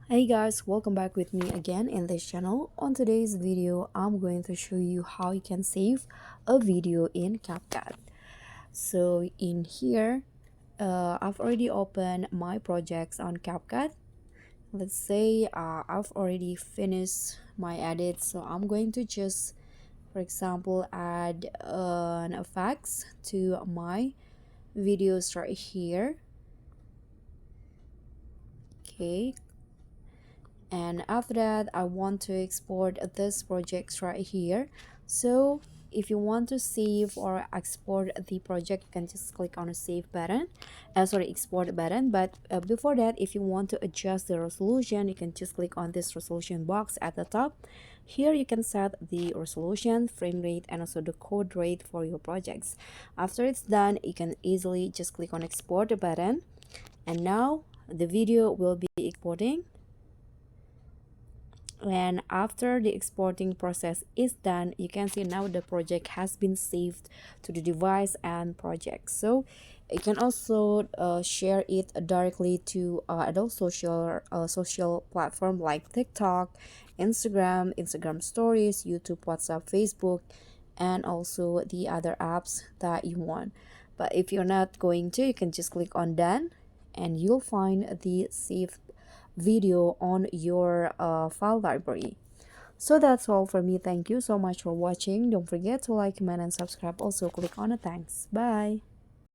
Hey guys, welcome back with me again in this channel. On today's video, I'm going to show you how you can save a video in CapCut. So in here, I've already opened my projects on CapCut. Let's say I've already finished my edit, so I'm going to just, for example, add an effects to my videos right here. Okay, and after that I want to export this project right here. So if you want to save or export the project, you can just click on a save button, export button. But before that, if you want to adjust the resolution, you can just click on this resolution box at the top. Here you can set the resolution, frame rate, and also the code rate for your projects. After it's done, you can easily just click on export button, and now the video will be exporting. And after the exporting process is done, you can see now the project has been saved to the device and project. So you can also share it directly to adult social platform like TikTok, Instagram stories, YouTube, WhatsApp, Facebook, and also the other apps that you want. But if you're not going to, you can just click on done, and you'll find the saved video on your file library. So that's all for me. Thank you so much for watching. Don't forget to like, comment, and subscribe. Also click on the thanks. Bye.